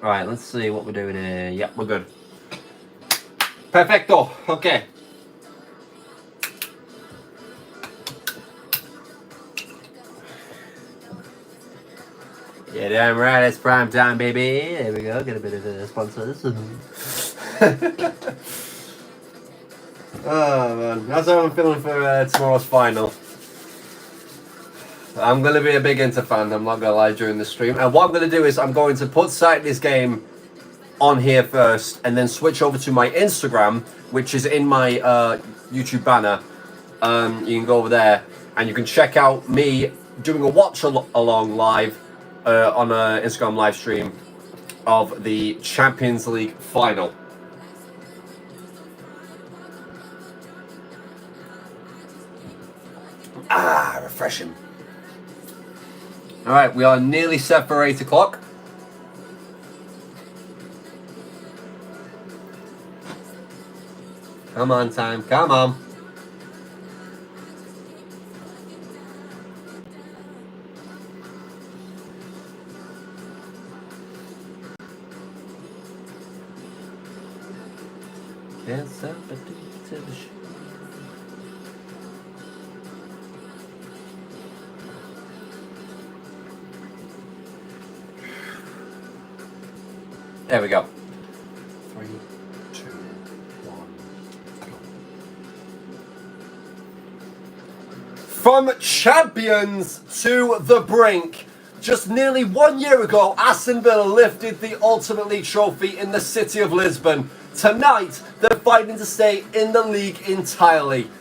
Right, let's see what we're doing here. Yep, we're good. Perfecto. Okay. Yeah, damn right. It's prime time, baby. There we go. Get a bit of sponsors. Oh man, that's how I'm feeling for tomorrow's final. I'm going to be a big Inter fan, I'm not going to lie, during the stream. And what I'm going to do is I'm going to put Saturday's game on here first and then switch over to my Instagram, which is in my YouTube banner. You can go over there and you can check out me doing a watch along live on an Instagram live stream of the Champions League final. Ah, refreshing. All right, we are nearly set for 8 o'clock. Come on, time. Come on. Can't stop it to the show. There we go. 3, 2, 1, go. From champions to the brink. Just nearly 1 year ago, Aston Villa lifted the Ultimate League trophy in the city of Lisbon. Tonight, they're fighting to stay in the league entirely.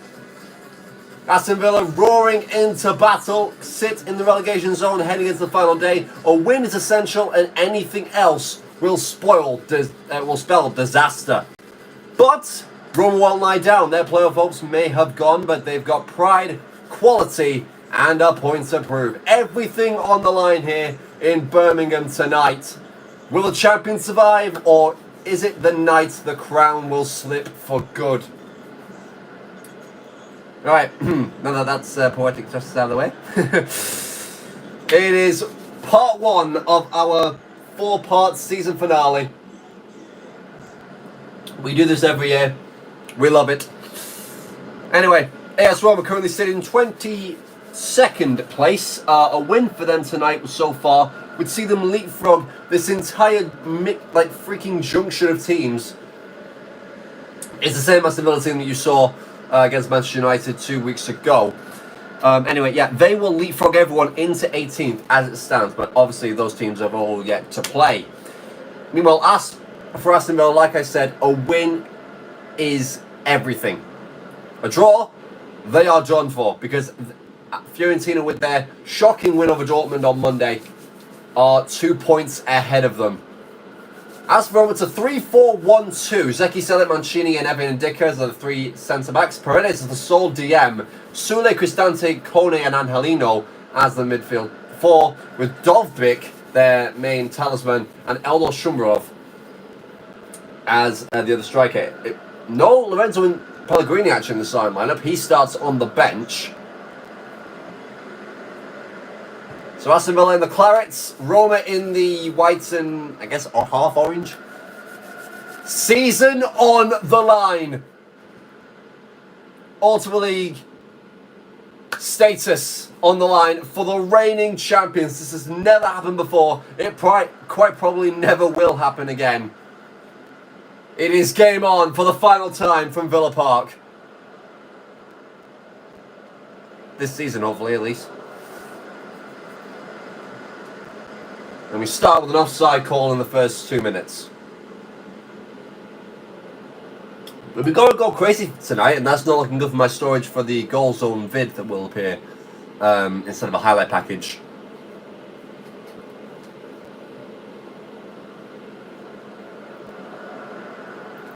Aston Villa roaring into battle, sit in the relegation zone heading into the final day. A win is essential, and anything else will spell disaster. But Roma won't lie down. Their playoff hopes may have gone, but they've got pride, quality, and a point to prove. Everything on the line here in Birmingham tonight. Will the champions survive, or is it the night the crown will slip for good? Alright, now that's poetic justice out of the way. It is part 1 of our 4-part season finale. We do this every year. We love it. Anyway, AS Roma currently sitting in 22nd place. A win for them tonight so far would see them leapfrog this entire freaking junction of teams. It's the same Aston Villa team that you saw against Manchester United 2 weeks ago. Anyway, yeah, they will leapfrog everyone into 18th as it stands, but obviously those teams have all yet to play. Meanwhile, for Aston Villa, like I said, a win is everything. A draw, they are done for, because Fiorentina, with their shocking win over Dortmund on Monday, are 2 points ahead of them. As for Roma, it's a 3-4-1-2. Zeki, Selit, Mancini, and Evan Ndicka as the 3 centre-backs. Paredes is the sole DM. Sule, Cristante, Kone, and Angelino as the midfield 4, with Dovbyk, their main talisman, and Eldor Shumrov as the other striker. No Lorenzo and Pellegrini actually in the starting lineup. He starts on the bench. So Aston Villa in the clarets, Roma in the whites and, I guess, or half orange. Season on the line. Ultimate League status on the line for the reigning champions. This has never happened before. It quite probably never will happen again. It is game on for the final time from Villa Park. This season, hopefully, at least. And we start with an offside call in the first 2 minutes. But we've got to go crazy tonight, and that's not looking good for my storage for the goal zone vid that will appear instead of a highlight package.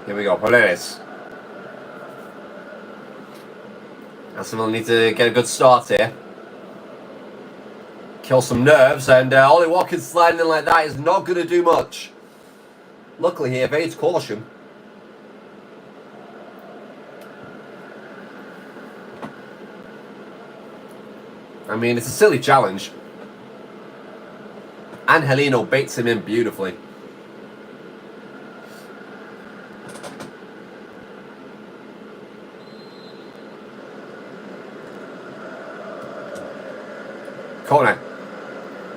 Here we go, Paredes. Aston Villa need to get a good start here. Kill some nerves, and Ollie Watkins sliding in like that is not going to do much. Luckily he evades caution. I mean, it's a silly challenge. Angelino baits him in beautifully.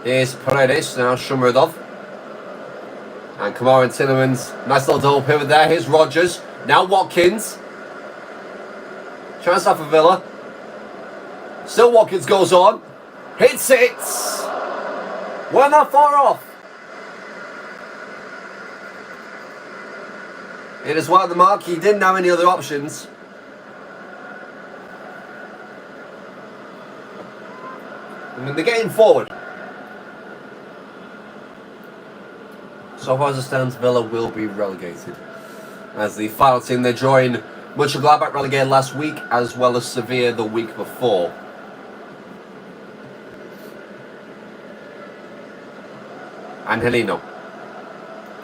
Here's Paredes, now Shumradov. And Kamara and Tillemans. Nice little double pivot there. Here's Rodgers. Now Watkins. Chance for Villa. Still Watkins goes on. Hits it. We're not far off. It is wide the mark. He didn't have any other options. I mean, they're getting forward. So far as it stands, Villa will be relegated. As the final team, they join Mönchengladbach relegated last week, as well as Sevilla the week before. Angelino.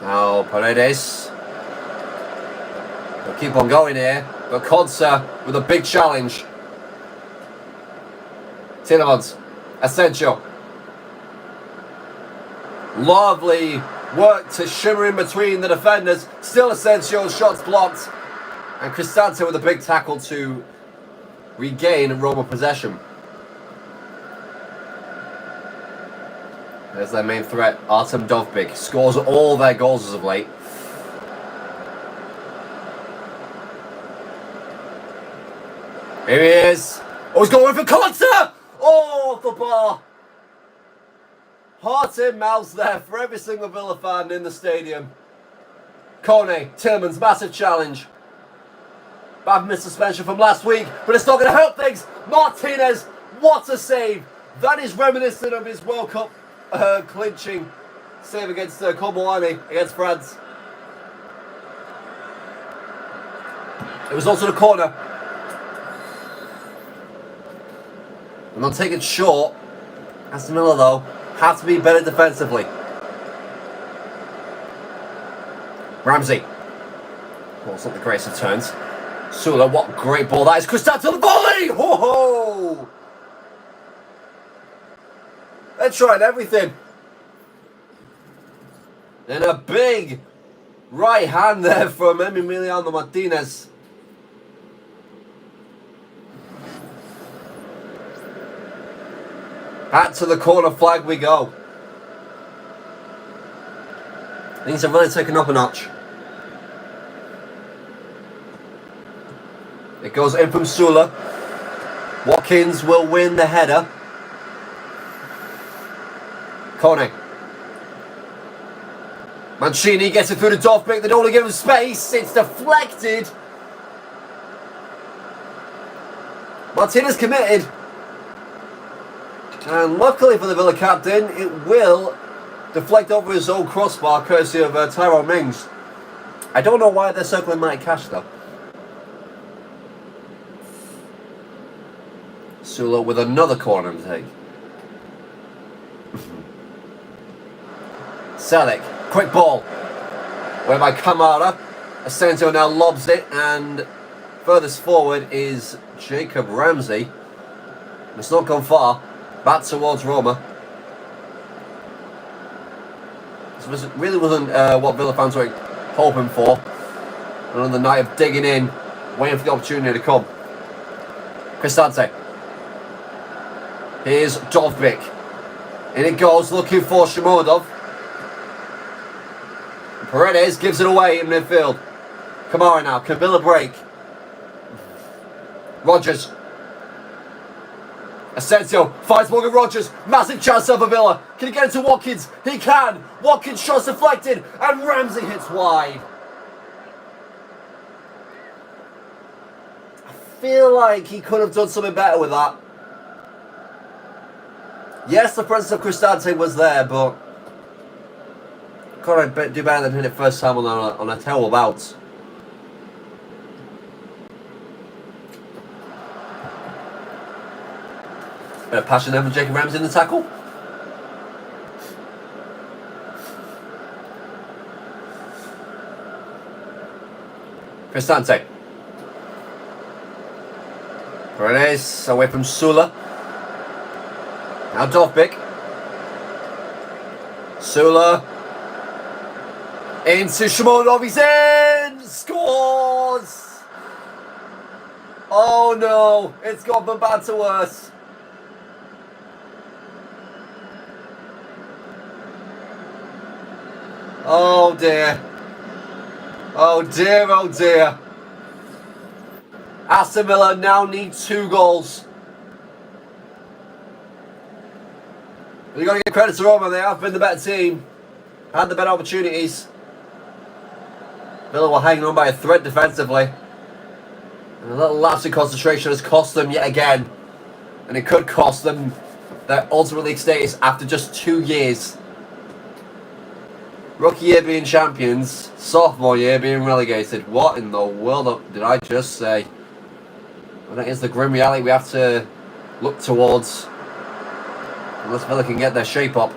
Now Paredes. They'll keep on going here, but Konsa with a big challenge. Tillemans. Asensio. Lovely work to shimmer in between the defenders. Still Asensio's shots blocked. And Cristante with a big tackle to regain Roma possession. There's their main threat, Artem Dovbyk. Scores all their goals as of late. Here he is. Oh, he's going for Konsa! Oh, off the bar. Heart in mouths there for every single Villa fan in the stadium. Kone, Tillemans, massive challenge. Bad missed suspension from last week, but it's not going to help things. Martinez, what a save. That is reminiscent of his World Cup clinching save against Komouani against France. It was also the corner. And they'll take it short. Aston Villa, though, have to be better defensively. Ramsey. Well, it's not the greatest of turns. Sula, what great ball that is. Cristante to the volley! Ho ho! They're trying everything. And a big right hand there from Emiliano Martinez. Back to the corner flag we go. Things have really taken up a notch. It goes in from Sula. Watkins will win the header. Kone. Mancini gets it through the Dovbyk. They don't want to give him space. It's deflected. Martinez committed. And luckily for the Villa captain, it will deflect over his own crossbar, courtesy of Tyrone Mings. I don't know why they're circling Matty Cash, though. Sula with another corner to take. Selic, quick ball. Whereby Kamara. Asensio now lobs it, and furthest forward is Jacob Ramsey. It's not gone far. Back towards Roma. This really wasn't what Villa fans were hoping for. Another night of digging in, waiting for the opportunity to come. Cristante. Here's Dovbyk. In it goes, looking for Shumradov. Paredes gives it away in midfield. Kamara now, can Villa break? Rodgers. Asensio finds Morgan Rodgers. Massive chance for Villa. Can he get it to Watkins? He can. Watkins shot's deflected. And Ramsey hits wide. I feel like he could have done something better with that. Yes, the presence of Cristante was there, but could I do better than hit it first time on a terrible bounce. Bit of passion there from Jacob Ramsey in the tackle. Cristante. Paredes away from Sula. Now Dovbyk. Sula. Into Shumradov. He's in! Scores! Oh no, it's gone from bad to worse. Oh dear. Oh dear, oh dear. Aston Villa now need 2 goals. You've got to give credit to Roma, they have been the better team. Had the better opportunities. Villa were hanging on by a thread defensively. And a little lapse in concentration has cost them yet again. And it could cost them their ultimate league status after just 2 years. Rookie year being champions, sophomore year being relegated. What in the world did I just say? Well, that is the grim reality we have to look towards. Unless Villa can get their shape up.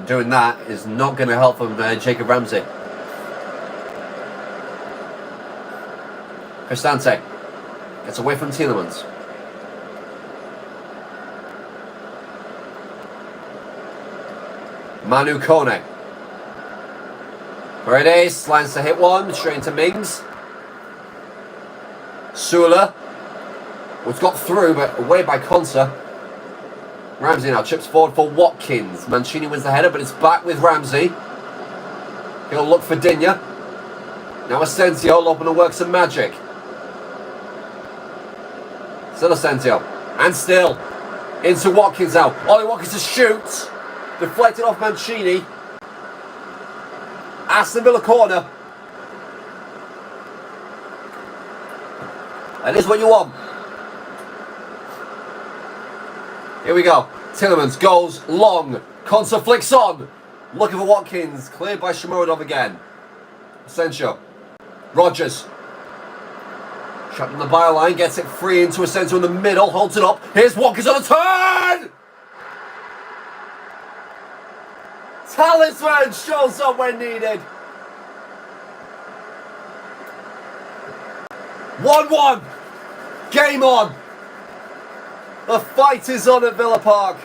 Doing that is not going to help from Jacob Ramsey. Cristante gets away from Tielemans. Manu Kone. Paredes lines to hit one, straight into Mings. Sula, was got through, but away by Konsa. Ramsey now chips forward for Watkins. Mancini wins the header, but it's back with Ramsey. He'll look for Digne. Now Asensio will open and work some magic. Still Asensio. And still. Into Watkins now. Ollie Watkins to shoot. Deflected off Mancini. Aston Villa corner. That is what you want. Here we go. Tielemans goes long. Konsa flicks on. Looking for Watkins. Cleared by Shomurodov again. Asensio. Rodgers. Shot on the byline. Gets it free into Asensio in the middle. Holds it up. Here's Watkins on a turn! Talisman shows up when needed. 1-1. Game on. The fight is on at Villa Park.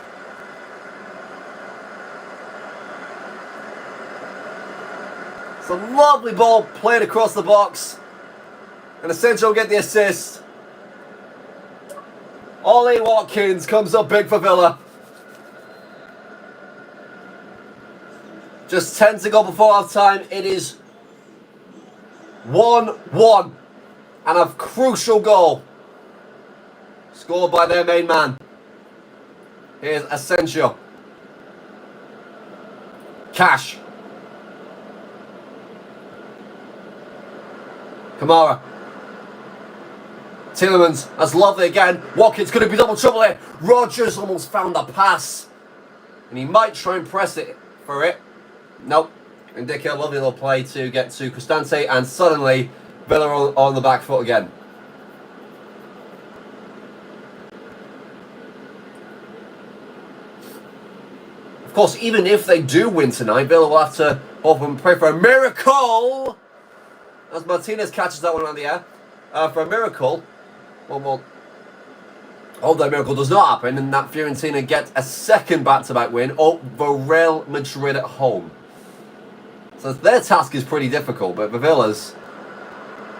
It's a lovely ball played across the box. And Asensio will get the assist. Ollie Watkins comes up big for Villa. Just 10 to go before half time. It is 1-1. And a crucial goal. Scored by their main man. Here's Asensio. Cash. Kamara. Tielemans. That's lovely again. Watkins could have been double trouble here. Rodgers almost found the pass. And he might try and press it for it. Nope. Indica, lovely little play to get to Cristante. And suddenly, Villa on the back foot again. Of course, even if they do win tonight, Villa will have to hope and pray for a miracle. As Martinez catches that one around the air. For a miracle. Well, hope that miracle does not happen and that Fiorentina get a second back-to-back win over Real Madrid at home. So their task is pretty difficult, but for Villa's,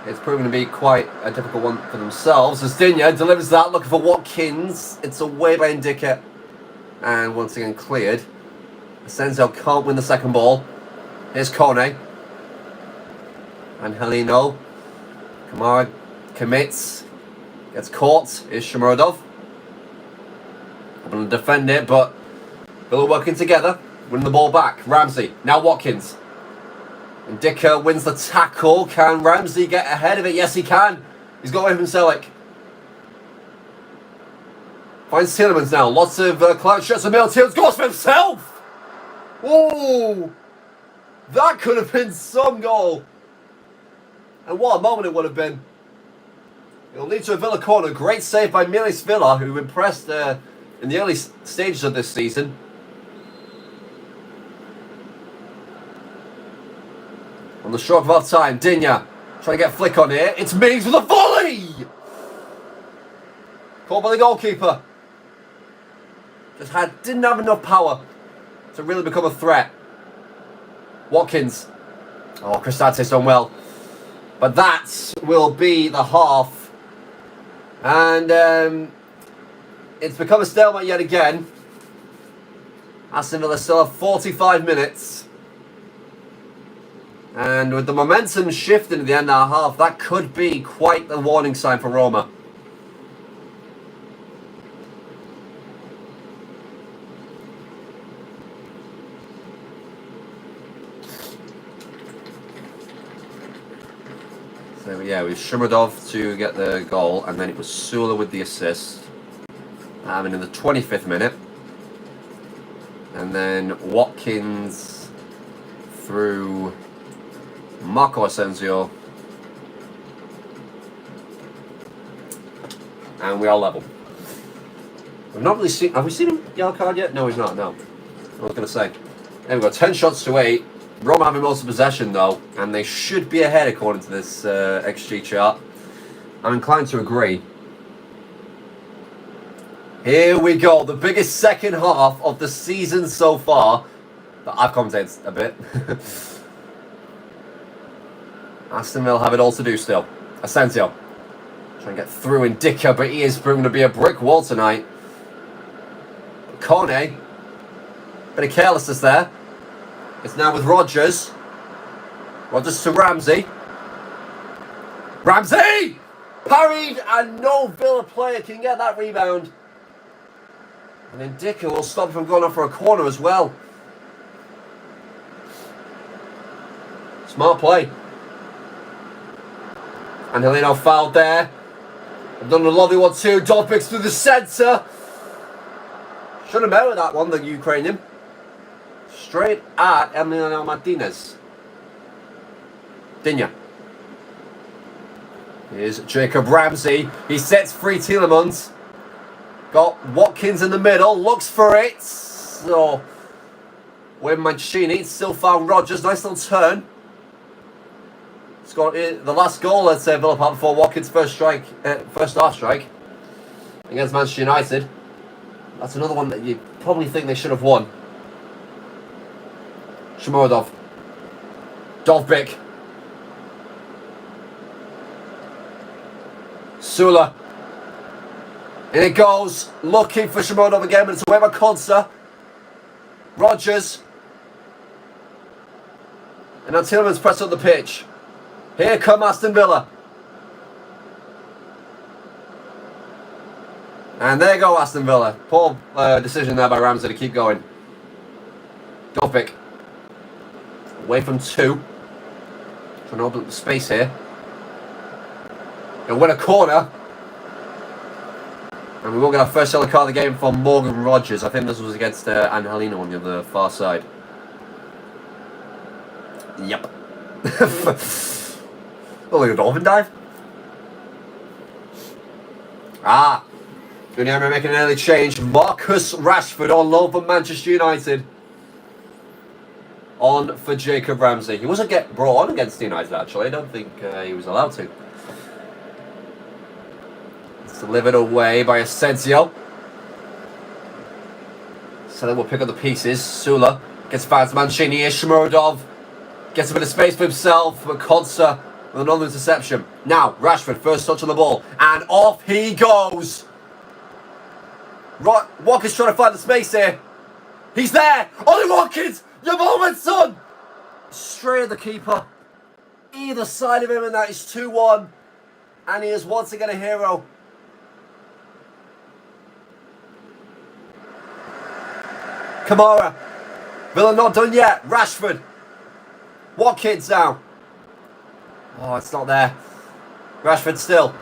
it's proven to be quite a difficult one for themselves. As Digne delivers that, looking for Watkins. It's away by Indica. And once again cleared. Asensio can't win the second ball. Here's Kone. And Helino. Kamara commits. Gets caught. Here's Shomurodov. I'm going to defend it, but Villa working together. Winning the ball back. Ramsey. Now Watkins. And Dicker wins the tackle. Can Ramsey get ahead of it? Yes, he can. He's got away from Selleck. Finds Tielemans now. Lots of clout shots and middle. Tielemans goes for himself. Oh, that could have been some goal. And what a moment it would have been. It'll lead to a Villa corner. Great save by Milis Villa, who impressed in the early stages of this season. On the stroke of half time, Digne trying to get a flick on here. It's Mings with a volley! Caught by the goalkeeper. Didn't have enough power to really become a threat. Watkins. Oh, Cristante's done well. But that will be the half. And it's become a stalemate yet again. Aston Villa still have 45 minutes. And with the momentum shifting at the end of the half, that could be quite the warning sign for Roma. So yeah, it was Shumardov to get the goal, and then it was Sula with the assist. And in the 25th minute. And then Watkins through Marco Asensio. And we are level. We've not really seen... Have we seen him yellow card yet? No, he's not, no. I was going to say. There we go, 10 shots to 8. Roma having most of possession, though. And they should be ahead, according to this XG chart. I'm inclined to agree. Here we go, the biggest second half of the season so far. But I've commentated a bit. Aston Villa have it all to do still. Asensio. Trying to get through in Dicker, but he is proven to be a brick wall tonight. Kone. Bit of carelessness there. It's now with Rodgers. Rodgers to Ramsey. Ramsey! Parried, and no Villa player can get that rebound. And then Dicker will stop from going off for a corner as well. Smart play. And Heleno fouled there. I've done a lovely one too. Dovbik's through the centre. Should have met with that one, the Ukrainian. Straight at Emiliano Martinez. Dinya. Here's Jacob Ramsey. He sets free Tielemans. Got Watkins in the middle. Looks for it. So, with Mancini, still found Rodgers. Nice little turn. Scored the last goal, let's say, Villa Park before Watkins' first half strike against Manchester United. That's another one that you probably think they should have won. Shomurodov. Dovbik. Sula. In it goes. Looking for Shomurodov again, but it's away by Konsa. Rodgers. And now Tielemans press up the pitch. Here come Aston Villa. And there go Aston Villa. Poor decision there by Ramsey to keep going. Dovbik. Away from 2. Trying to open up the space here. He'll win a corner. And we will get our first yellow card of the game from Morgan Rodgers. I think this was against Angelino on the other far side. Yep. Oh, look at a dolphin dive. Union making an early change. Marcus Rashford on loan from Manchester United. On for Jacob Ramsey. He wasn't brought on against United, actually. I don't think he was allowed to. It's delivered away by Asensio. So then we'll pick up the pieces. Sula gets back to Mancini. Shomurodov gets a bit of space for himself. But Konsa with another interception. Now, Rashford, first touch on the ball. And off he goes. Watkins trying to find the space here. He's there. Ollie Watkins, your moment, son. Straight at the keeper. Either side of him, and that is 2-1. And he is once again a hero. Kamara. Villa not done yet. Rashford. Watkins now. Oh, it's not there. Rashford still.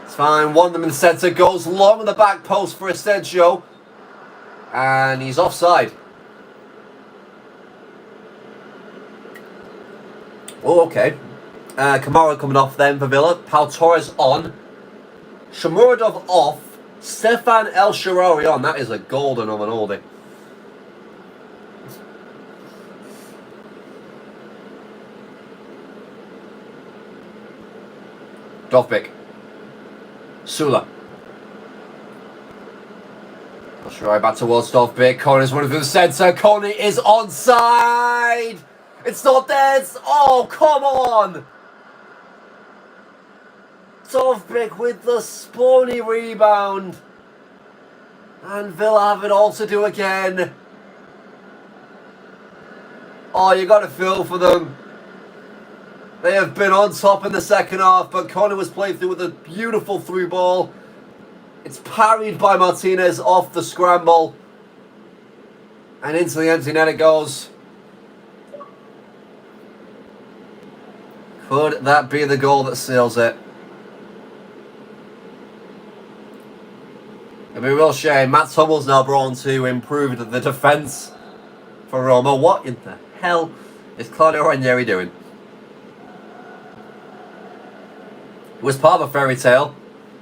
It's fine. One of them in the centre. Goes long on the back post for Asensio. And he's offside. Oh, okay. Kamara coming off then for Villa. Pau Torres on. Shomurodov off. Stefan El Shaarawy on. That is a golden of an oldie. Dovbik. Sula. Shaarawy back towards Dovbik. Corner's running through the centre. Corner is onside. It's not there. Oh, come on. Dovbik with the spawny rebound. And Villa have it all to do again. Oh, you got to feel for them. They have been on top in the second half, but Connor was played through with a beautiful through ball. It's parried by Martinez off the scramble. And into the empty net it goes. Could that be the goal that seals it? It'd be a real shame. Matt Hummels now brought on to improve the defence for Roma. What in the hell is Claudio Ranieri doing? It was part of a fairy tale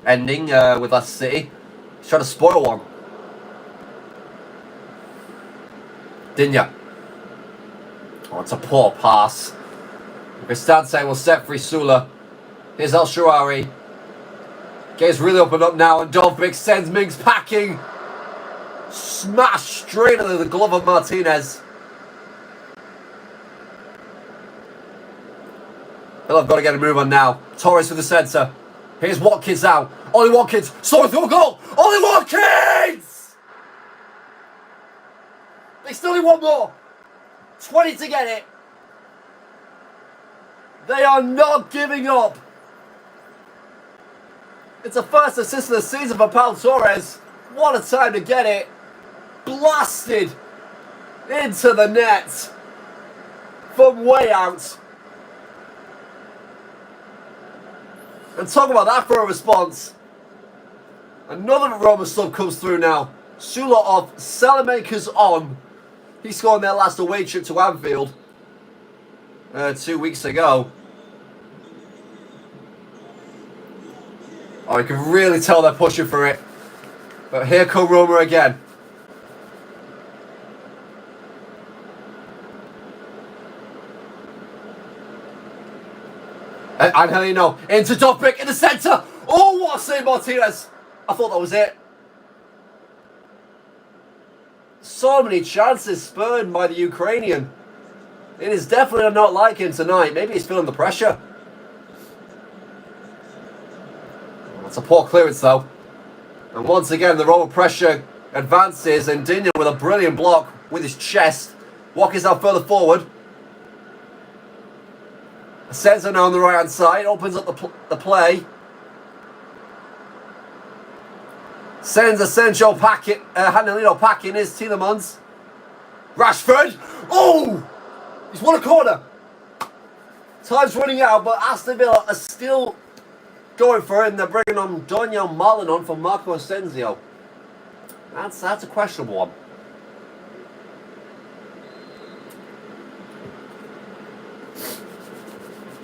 ending with Leicester City. He's trying to spoil one. Dinya. Oh, it's a poor pass. Cristante will set free Sula. Here's El Shaarawy. Game's really opened up now, and Dovbyk sends Mings packing. Smash straight into the glove of Martinez. They'll have got to get a move on now. Torres to the centre. Here's Watkins now. Ollie Watkins. Sorry through a goal. Ollie Watkins! They still need one more. 20 to get it. They are not giving up. It's the first assist of the season for Pau Torres. What a time to get it. Blasted into the net from way out. And talk about that for a response. Another Roma sub comes through now. Sula off, Salamakers on. He scored on their last away trip to Anfield 2 weeks ago. Oh, you can really tell they're pushing for it. But here come Roma again. Angelino into Dovbyk in the centre. Oh, what a save, Martinez. I thought that was it. So many chances spurned by the Ukrainian. It is definitely not like him tonight. Maybe he's feeling the pressure. It's a poor clearance though. And once again the Roma pressure advances, and Dinya with a brilliant block with his chest. Watkins now further forward. Senza now on the right hand side, opens up the play. Sends Asensio packing, Hanelino packing his Tielemans. Rashford! Oh! He's won a corner. Time's running out, but Aston Villa are still going for it, and they're bringing on Daniel Marlin on for Marco Asensio. That's a questionable one.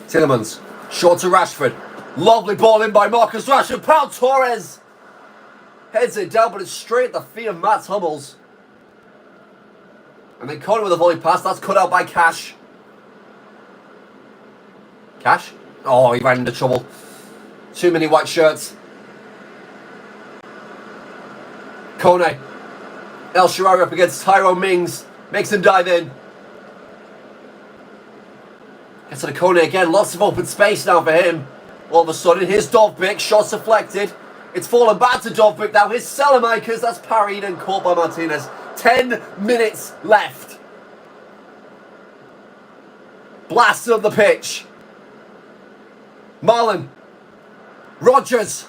Tielemans, short to Rashford. Lovely ball in by Marcus Rashford. Pau Torres heads it down, but it's straight at the feet of Matt Hummels. And then Connor with a volley pass. That's cut out by Cash. Cash? Oh, he ran into trouble. Too many white shirts. Kone. El Shaarawy up against Tyrone Mings. Makes him dive in. Gets to the Kone again. Lots of open space now for him. All of a sudden, here's Dovbyk. Shots deflected. It's fallen back to Dovbyk now. Here's Salamakers. That's parried and caught by Martinez. 10 minutes left. Blasted up the pitch. Marlon. Rogers.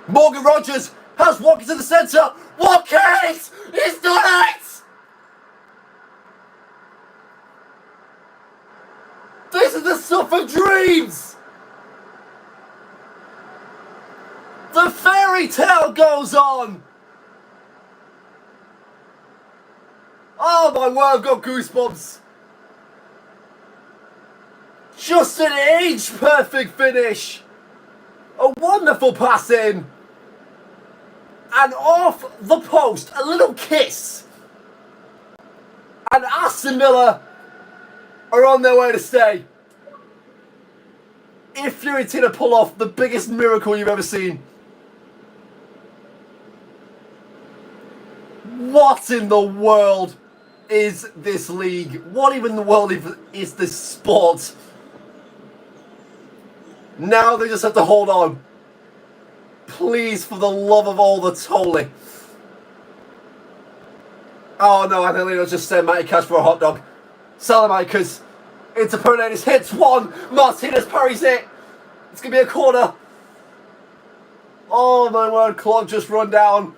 Morgan Rogers has Watkins to the centre. Watkins! He's done it! This is the stuff of dreams! The fairy tale goes on! Oh my word, I've got goosebumps! Just an age-perfect finish! A wonderful pass in! And off the post, a little kiss! And Aston Villa are on their way to stay. If Fiorentina pull off the biggest miracle you've ever seen. What in the world is this league? What even in the world is this sport? Now they just have to hold on. Please, for the love of all that's holy. Oh no, Angelino just sent Matty Cash for a hot dog. Salamakers into Paredes, hits one. Martinez parries it. It's going to be a corner. Oh my word, clock just run down.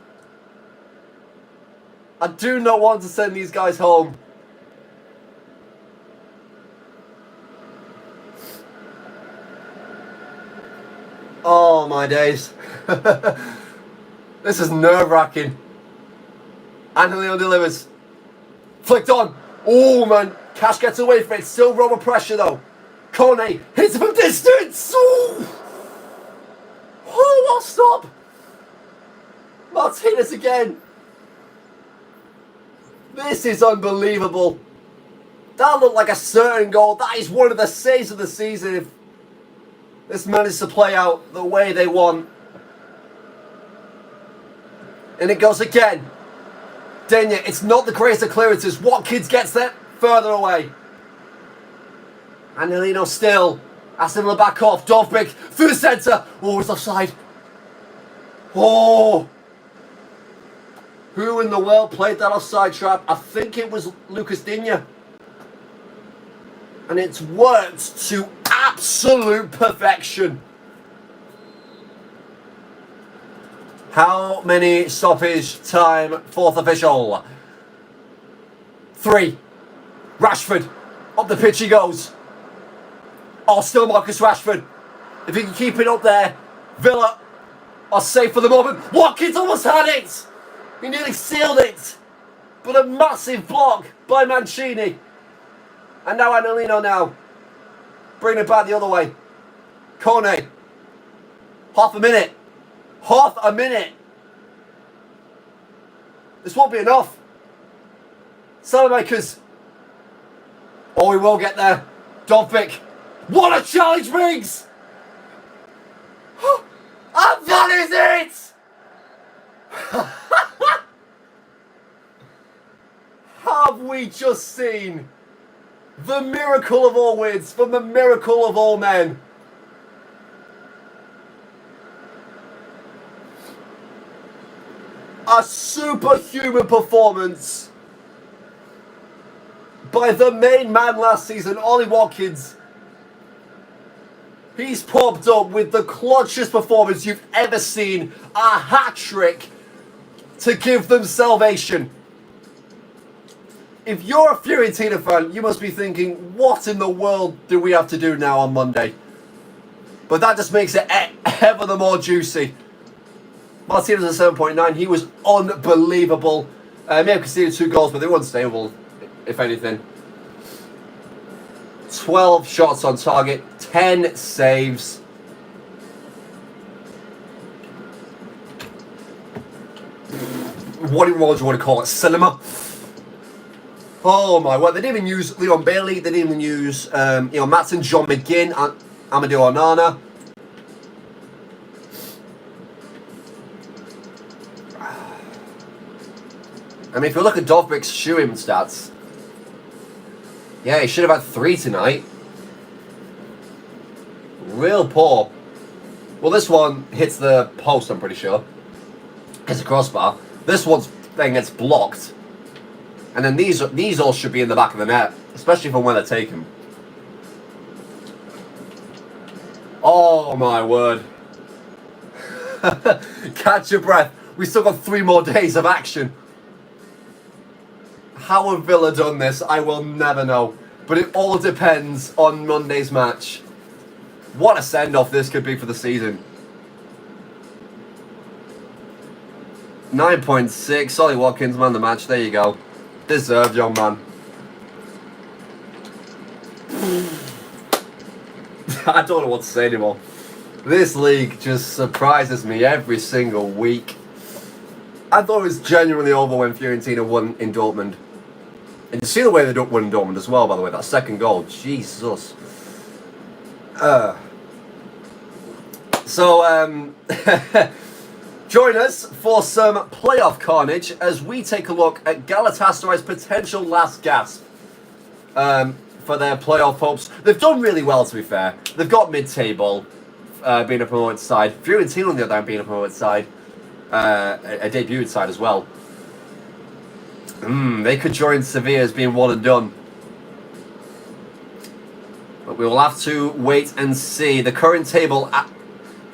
I do not want to send these guys home. Oh my days. This is nerve-wracking. Angelino delivers. Flicked on. Oh man, Cash gets away from it. Still Roma pressure though. Kone hits it from distance. Oh, what stop. Martinez again. This is unbelievable. That looked like a certain goal. That is one of the saves of the season if this manages to play out the way they want. And it goes again. Denya, it's not the greatest of clearances. Watkins gets there further away. Angelino still. Aston Villa back off. Dovbyk through the centre. Oh, it's offside. Oh. Who in the world played that offside trap? I think it was Lucas Digne. And it's worked to absolute perfection. How many stoppage time? Fourth official. 3. Rashford. Up the pitch he goes. Oh, still Marcus Rashford. If he can keep it up there, Villa are safe for the moment. Watkins almost had it. He nearly sealed it. But a massive block by Mancini. And now Angelino now. Bring it back the other way. Kone. Half a minute. Half a minute. This won't be enough. Salamakers. Oh, we will get there. Dovbyk. What a challenge, Briggs! And that is it! Have we just seen the miracle of all wins from the miracle of all men? A superhuman performance by the main man last season, Ollie Watkins. He's popped up with the clutchest performance you've ever seen. A hat-trick to give them salvation. If you're a Fiorentina fan, you must be thinking, what in the world do we have to do now on Monday? But that just makes it ever the more juicy. Martinez at 7.9. He was unbelievable. May have conceded 2 goals, but they were unstable, if anything. 12 shots on target, 10 saves. What more do you want to call it? Cinema? Oh my word, they didn't even use Leon Bailey, they didn't even use Matson, John McGinn, and Amadou Onana. I mean, if you look at Dovbyk's shooting stats, yeah, he should have had 3 tonight. Real poor. Well, this one hits the post, I'm pretty sure. Hits the crossbar. This one's thing gets blocked. And then these all should be in the back of the net, especially from where they're taken. Oh my word. Catch your breath. We still got 3 more days of action. How have Villa done this? I will never know. But it all depends on Monday's match. What a send-off this could be for the season. 9.6. Ollie Watkins, man of the match. There you go. Deserved, young man. I don't know what to say anymore. This league just surprises me every single week. I thought it was genuinely over when Fiorentina won in Dortmund. And you see the way they don't win in Dortmund as well, by the way. That second goal. Jesus. Join us for some playoff carnage as we take a look at Galatasaray's potential last gasp for their playoff hopes. They've done really well, to be fair. They've got mid-table, being a promoted side. Fiorentina, on the other hand, being a promoted side. A debuted side as well. They could join Sevilla as being one and done. But we will have to wait and see. The current table,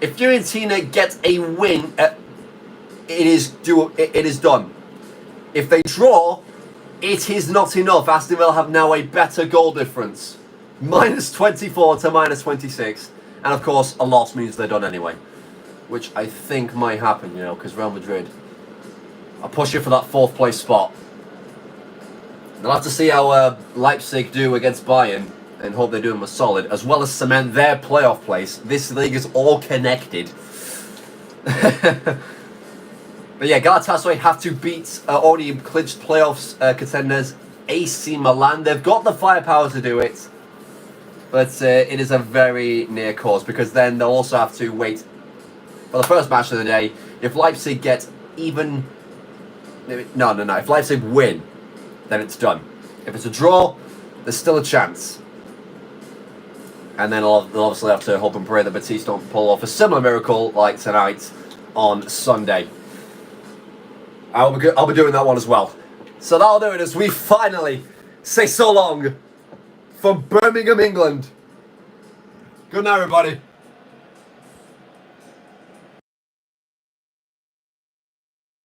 if Fiorentina gets a win, it is done. If they draw, it is not enough. Aston Villa have now a better goal difference. -24 to -26. And of course, a loss means they're done anyway. Which I think might happen, because Real Madrid are pushing for that 4th place spot. They'll have to see how Leipzig do against Bayern and hope they do them a solid, as well as cement their playoff place. This league is all connected. But yeah, Galatasaray have to beat already clinched playoffs contenders AC Milan. They've got the firepower to do it, but it is a very near cause, because then they'll also have to wait for the first match of the day. If Leipzig get even... No. If Leipzig win, then it's done. If it's a draw, there's still a chance. And then they'll obviously have to hope and pray that Batiste don't pull off a similar miracle like tonight on Sunday. I'll be doing that one as well. So that'll do it as we finally say so long from Birmingham, England. Good night, everybody.